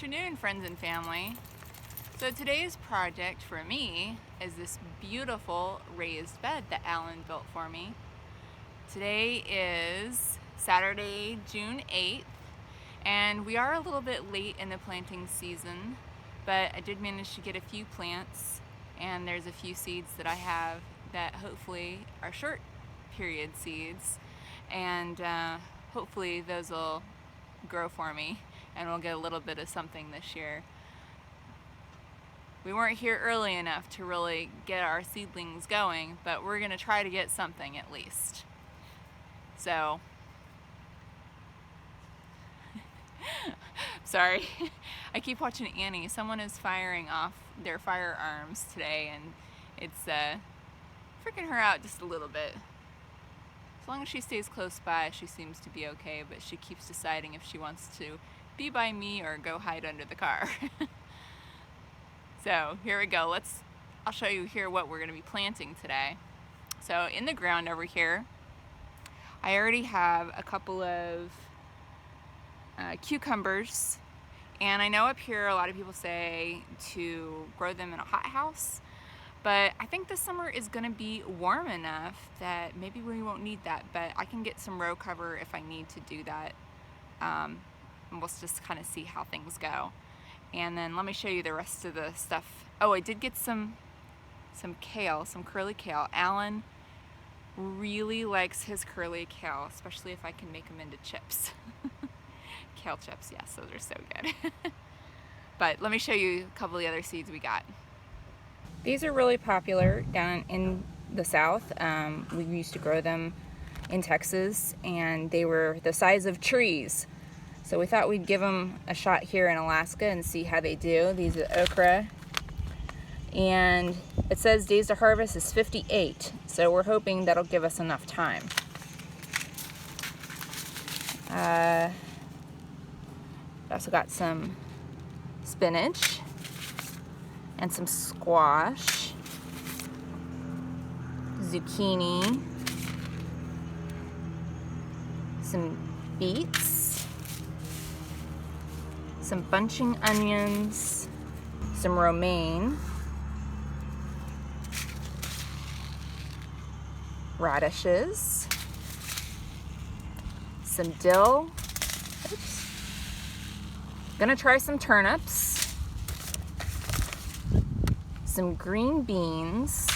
afternoon, friends and family. So today's project for me is this beautiful raised bed that Alan built for me. Today is Saturday, June 8th, and we are a little bit late in the planting season, but I did manage to get a few plants, and there's a few seeds that I have that hopefully are short period seeds, and hopefully those will grow for me and we'll get a little bit of something this year. We weren't here early enough to really get our seedlings going, but we're gonna try to get something at least. So, sorry, I keep watching Annie. Someone is firing off their firearms today and it's freaking her out just a little bit. As long as she stays close by, she seems to be okay, but she keeps deciding if she wants to be by me or go hide under the car. So here we go. I'll show you here what we're going to be planting today. So in the ground over here, I already have a couple of cucumbers, and I know up here a lot of people say to grow them in a hothouse, but I think this summer is going to be warm enough that maybe we won't need that, but I can get some row cover if I need to do that. And we'll just kind of see how things go. And then let me show you the rest of the stuff. Oh, I did get some kale, some curly kale. Alan really likes his curly kale, especially if I can make them into chips. Kale chips, yes, those are so good. But let me show you a couple of the other seeds we got. These are really popular down in the South. We used to grow them in Texas, and they were the size of trees. So we thought we'd give them a shot here in Alaska and see how they do. These are okra. And it says days to harvest is 58. So we're hoping that'll give us enough time. Also got some spinach and some squash, zucchini, some beets, some bunching onions, some romaine, radishes, some dill. Oops. Gonna try some turnips, some green beans,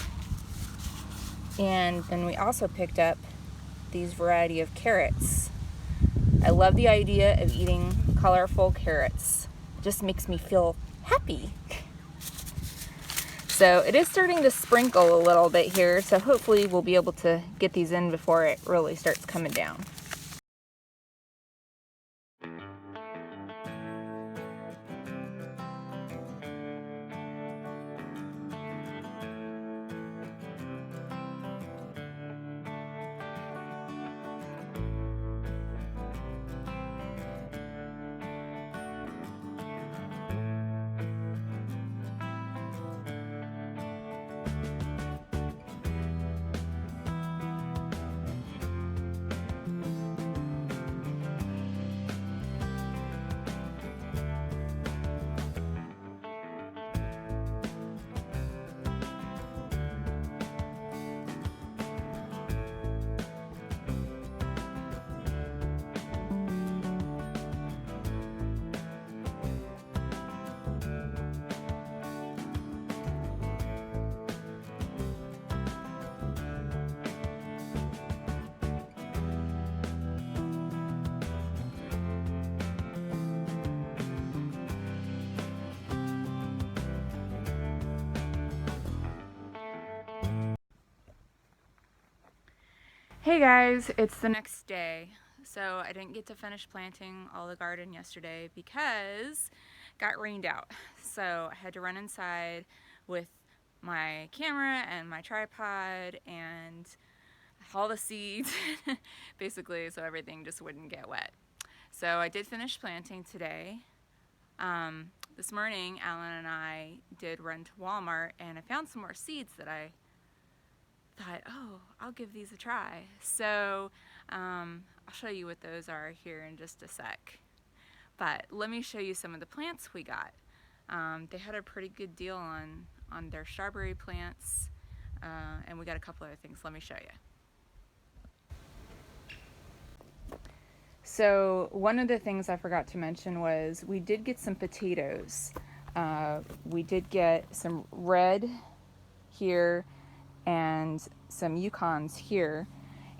and then we also picked up these variety of carrots. I love the idea of eating colorful carrots. It just makes me feel happy. So it is starting to sprinkle a little bit here, so hopefully we'll be able to get these in before it really starts coming down. Hey guys, it's the next day. So I didn't get to finish planting all the garden yesterday because it got rained out. So I had to run inside with my camera and my tripod and all the seeds basically, so everything just wouldn't get wet. So I did finish planting today. This morning Alan and I did run to Walmart and I found some more seeds that I thought, oh, I'll give these a try. So I'll show you what those are here in just a sec. But let me show you some of the plants we got. They had a pretty good deal on their strawberry plants, and we got a couple other things. Let me show you. So one of the things I forgot to mention was we did get some potatoes. We did get some red here and some Yukons here,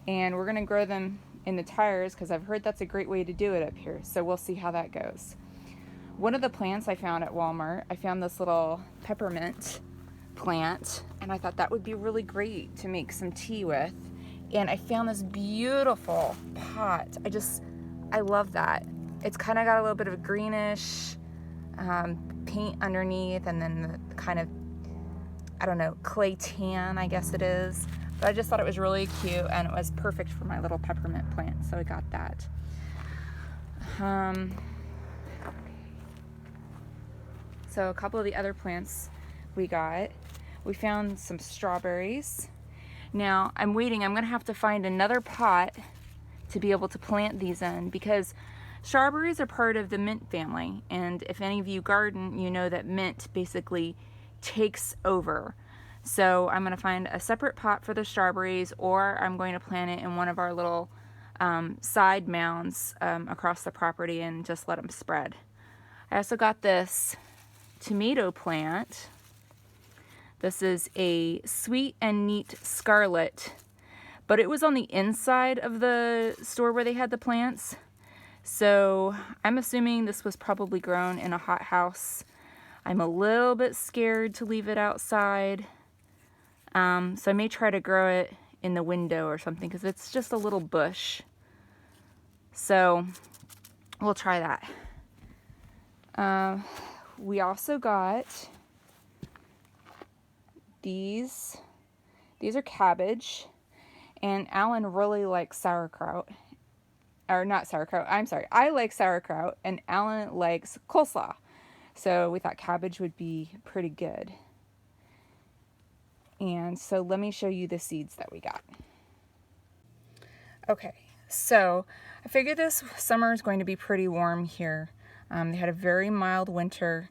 and we're gonna grow them in the tires because I've heard that's a great way to do it up here. So we'll see how that goes. One of the plants I found at Walmart, I found this little peppermint plant, and I thought that would be really great to make some tea with. And I found this beautiful pot. I love that. It's kind of got a little bit of a greenish paint underneath, and then the kind of, I don't know, clay tan, I guess it is. But I just thought it was really cute, and it was perfect for my little peppermint plant, so I got that. So a couple of the other plants we found some strawberries. Now I'm waiting, I'm gonna have to find another pot to be able to plant these in, because strawberries are part of the mint family, and if any of you garden, you know that mint basically takes over. So I'm gonna find a separate pot for the strawberries, or I'm going to plant it in one of our little side mounds across the property and just let them spread. I also got this tomato plant. This is a Sweet and Neat Scarlet, but it was on the inside of the store where they had the plants. So I'm assuming this was probably grown in a hothouse. I'm a little bit scared to leave it outside. So I may try to grow it in the window or something, because it's just a little bush. So we'll try that. We also got these are cabbage, and Alan really likes sauerkraut, or not sauerkraut, I'm sorry, I like sauerkraut and Alan likes coleslaw, so we thought cabbage would be pretty good. And so let me show you the seeds that we got. Okay, so I figured this summer is going to be pretty warm here. They had a very mild winter,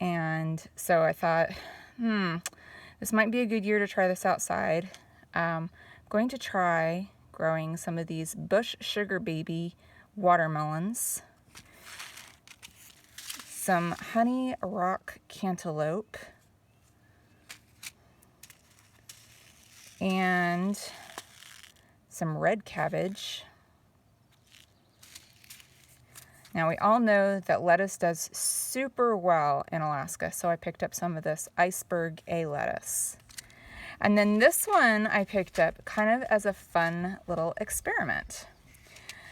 and so I thought, this might be a good year to try this outside. I'm going to try growing some of these Bush Sugar Baby watermelons, some honey rock cantaloupe, and some red cabbage. Now we all know that lettuce does super well in Alaska, so I picked up some of this iceberg A lettuce. And then this one I picked up kind of as a fun little experiment.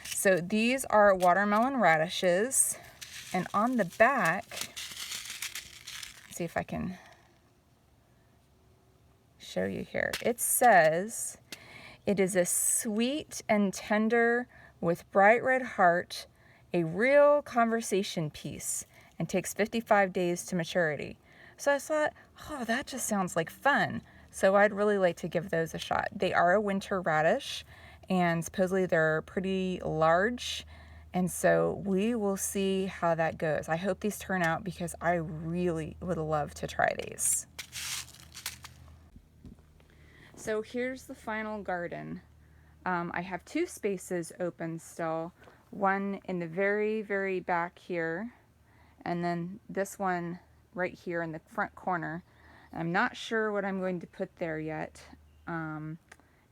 So these are watermelon radishes, and on the back, let's see if I can show you here. It says, "It is a sweet and tender with bright red heart, a real conversation piece, and takes 55 days to maturity." So I thought, oh, that just sounds like fun. So I'd really like to give those a shot. They are a winter radish, and supposedly they're pretty large, and so we will see how that goes. I hope these turn out, because I really would love to try these. So here's the final garden. I have two spaces open still. One in the very, very back here, and then this one right here in the front corner. I'm not sure what I'm going to put there yet.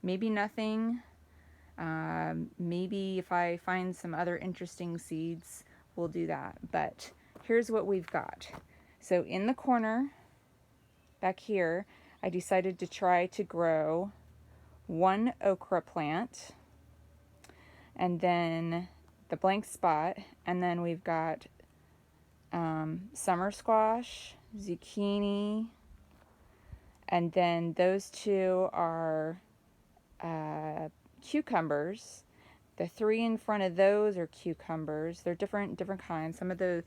Maybe nothing. Maybe if I find some other interesting seeds, we'll do that. But here's what we've got. So in the corner back here, I decided to try to grow one okra plant, and then the blank spot, and then we've got summer squash, zucchini, and then those two are cucumbers. The three in front of those are cucumbers. They're different kinds. Some of the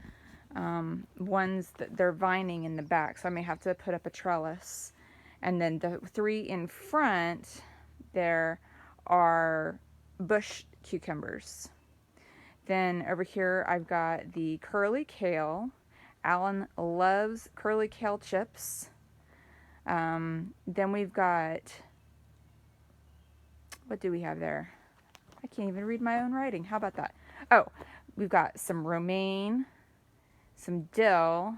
ones that they're vining in the back, so I may have to put up a trellis. And then the three in front there are bush cucumbers. Then over here I've got the curly kale. Alan loves curly kale chips. Then we've got, what do we have there? I can't even read my own writing. How about that? Oh, we've got some romaine, some dill,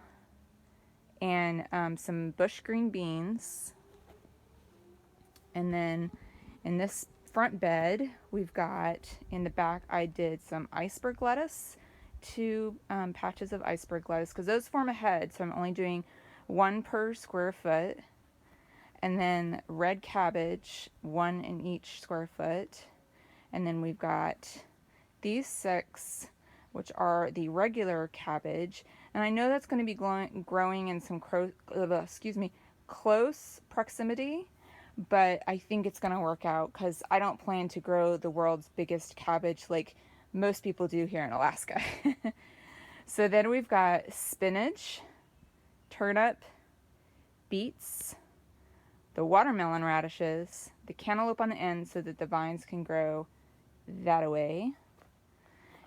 and some bush green beans. And then in this front bed, we've got, in the back, I did some iceberg lettuce, 2 patches of iceberg lettuce, because those form a head, so I'm only doing 1 per square foot. And then red cabbage, 1 in each square foot. And then we've got these 6, which are the regular cabbage. And I know that's going to be growing in some close proximity, but I think it's going to work out because I don't plan to grow the world's biggest cabbage like most people do here in Alaska. So then we've got spinach, turnip, beets, the watermelon radishes, the cantaloupe on the end so that the vines can grow that away.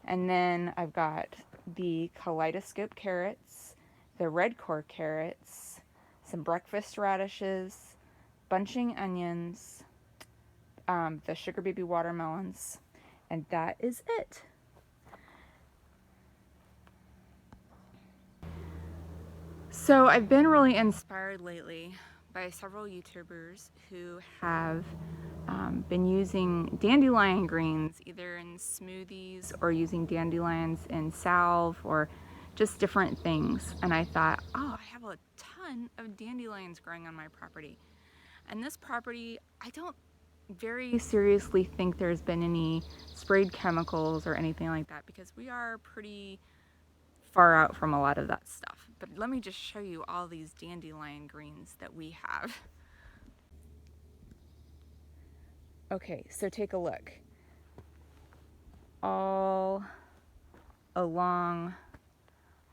And then I've got the kaleidoscope carrots, the red core carrots, some breakfast radishes, bunching onions, the sugar baby watermelons, and that is it. So I've been really inspired lately by several YouTubers who have been using dandelion greens either in smoothies or using dandelions in salve or just different things. And I thought, oh, I have a ton of dandelions growing on my property. And this property, I don't very seriously think there's been any sprayed chemicals or anything like that because we are pretty far out from a lot of that stuff. But let me just show you all these dandelion greens that we have. Okay, so take a look. All along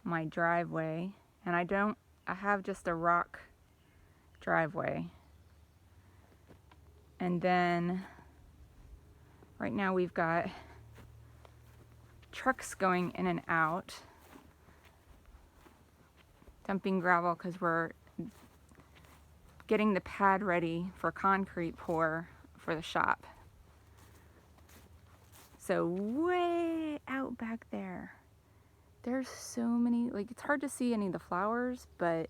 my driveway, and I have just a rock driveway. And then right now we've got trucks going in and out, dumping gravel because we're getting the pad ready for concrete pour for the shop. So way out back there, there's so many, like it's hard to see any of the flowers, but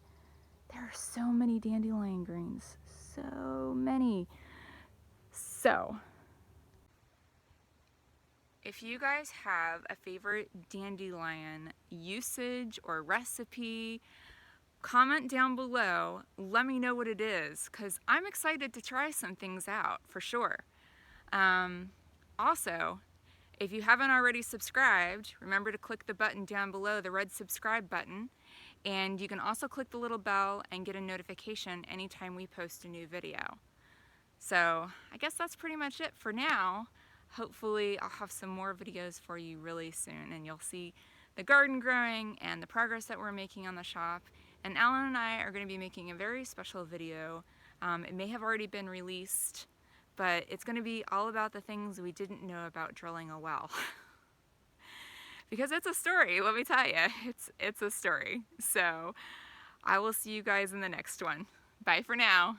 there are so many dandelion greens, so many. So if you guys have a favorite dandelion usage or recipe, comment down below, let me know what it is, because I'm excited to try some things out for sure. Also, if you haven't already subscribed, remember to click the button down below, the red subscribe button, and you can also click the little bell and get a notification anytime we post a new video. So I guess that's pretty much it for now. Hopefully I'll have some more videos for you really soon, and you'll see the garden growing and the progress that we're making on the shop. And Alan and I are going to be making a very special video. It may have already been released, but it's going to be all about the things we didn't know about drilling a well. Because it's a story, let me tell you. It's a story. So I will see you guys in the next one. Bye for now.